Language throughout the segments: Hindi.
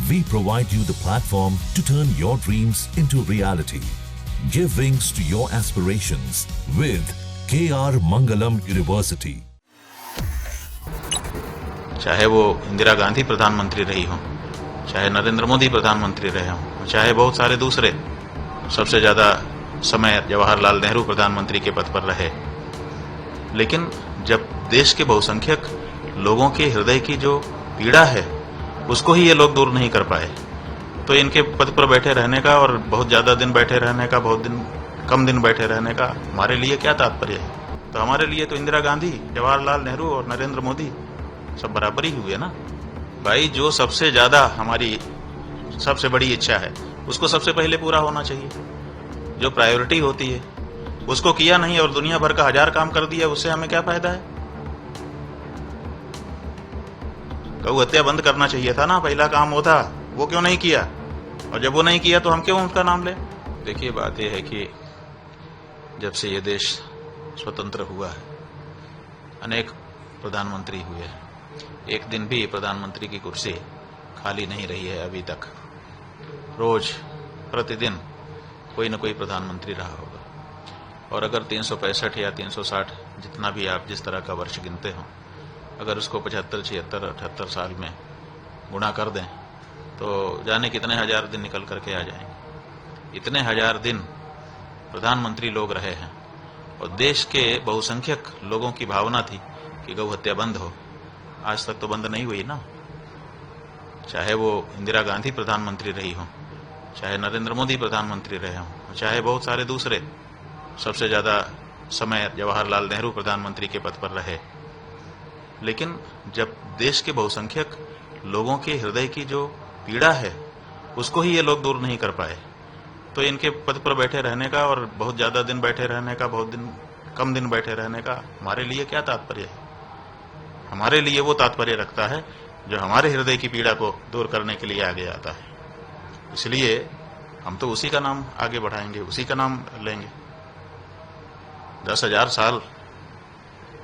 we provide you the platform to turn your dreams into reality. Give wings to your aspirations with KR Mangalam University. चाहे वो इंदिरा गांधी प्रधानमंत्री रही हो, चाहे नरेंद्र मोदी प्रधानमंत्री रहे हों, चाहे बहुत सारे दूसरे, सबसे ज्यादा समय जवाहरलाल नेहरू प्रधानमंत्री के पद पर रहे। लेकिन जब देश के बहुसंख्यक लोगों के हृदय की जो पीड़ा है उसको ही ये लोग दूर नहीं कर पाए, तो इनके पद पर बैठे रहने का और बहुत ज्यादा दिन बैठे रहने का, कम दिन बैठे रहने का हमारे लिए क्या तात्पर्य है? तो हमारे लिए तो इंदिरा गांधी, जवाहरलाल नेहरू और नरेंद्र मोदी सब बराबर ही हुए ना भाई। जो सबसे ज्यादा हमारी सबसे बड़ी इच्छा है उसको सबसे पहले पूरा होना चाहिए। जो प्रायोरिटी होती है उसको किया नहीं और दुनिया भर का 1000 काम कर दिया, उससे हमें क्या फायदा है? गौ हत्या बंद करना चाहिए था ना, पहला काम वो था, वो क्यों नहीं किया? और जब वो नहीं किया तो हम क्यों उसका नाम लें? देखिए, बात यह है कि जब से ये देश स्वतंत्र हुआ है अनेक प्रधानमंत्री हुए हैं, एक दिन भी प्रधानमंत्री की कुर्सी खाली नहीं रही है अभी तक। रोज प्रतिदिन कोई न कोई प्रधानमंत्री रहा होगा। और अगर 365 या 360 जितना भी आप जिस तरह का वर्ष गिनते हो, अगर उसको 75, 76, 78 साल में गुणा कर दें तो जाने कितने हजार दिन निकल करके आ जाएंगे। इतने हजार दिन प्रधानमंत्री लोग रहे हैं और देश के बहुसंख्यक लोगों की भावना थी कि गौ हत्या बंद हो। आज तक तो बंद नहीं हुई ना। चाहे वो इंदिरा गांधी प्रधानमंत्री रही हो, चाहे नरेंद्र मोदी प्रधानमंत्री रहे हों, चाहे बहुत सारे दूसरे, सबसे ज्यादा समय जवाहरलाल नेहरू प्रधानमंत्री के पद पर रहे। लेकिन जब देश के बहुसंख्यक लोगों के हृदय की जो पीड़ा है उसको ही ये लोग दूर नहीं कर पाए, तो इनके पद पर बैठे रहने का और बहुत ज्यादा दिन बैठे रहने का, कम दिन बैठे रहने का हमारे लिए क्या तात्पर्य है? हमारे लिए वो तात्पर्य रखता है जो हमारे हृदय की पीड़ा को दूर करने के लिए आगे आता है। इसलिए हम तो उसी का नाम आगे बढ़ाएंगे, उसी का नाम लेंगे। 10,000 साल,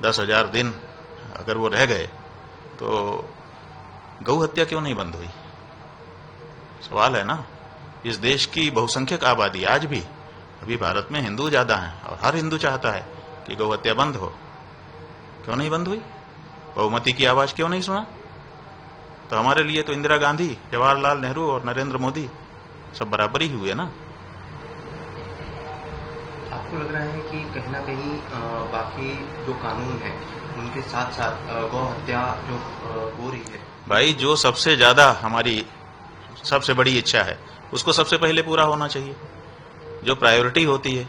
10,000 दिन अगर वो रह गए तो गौ हत्या क्यों नहीं बंद हुई? सवाल है ना। इस देश की बहुसंख्यक आबादी आज भी, अभी भारत में हिंदू ज्यादा हैं और हर हिंदू चाहता है कि गौ हत्या बंद हो। क्यों नहीं बंद हुई? बहुमती की आवाज क्यों नहीं सुना? तो हमारे लिए तो इंदिरा गांधी, जवाहरलाल नेहरू और नरेंद्र मोदी सब बराबर ही हुए ना। आपको लग रहा है कि कहीं ना कहीं बाकी जो कानून है उनके साथ साथ गौ हत्या जो हो रही है भाई, जो सबसे ज्यादा हमारी सबसे बड़ी इच्छा है उसको सबसे पहले पूरा होना चाहिए। जो प्रायोरिटी होती है,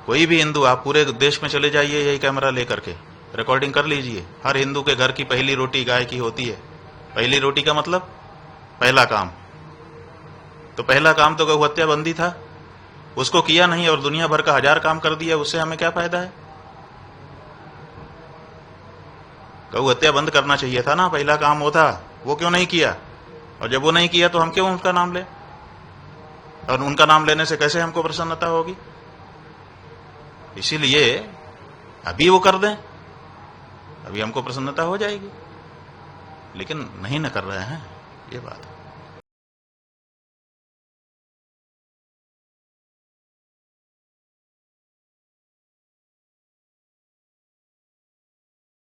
कोई भी हिंदू, आप पूरे देश में चले जाइए यही कैमरा लेकर के रिकॉर्डिंग कर लीजिए, हर हिंदू के घर की पहली रोटी गाय की होती है। पहली रोटी का मतलब पहला काम, तो पहला काम तो गौ हत्या बंदी था, उसको किया नहीं और दुनिया भर का 1000 काम कर दिया, उससे हमें क्या फायदा है? गौ हत्या बंद करना चाहिए था ना, पहला काम वो था, वो क्यों नहीं किया? और जब वो नहीं किया तो हम क्यों उनका नाम लें? और उनका नाम लेने से कैसे हमको प्रसन्नता होगी? इसीलिए अभी वो कर दें, अभी हमको प्रसन्नता हो जाएगी, लेकिन नहीं न कर रहे हैं, ये बात है।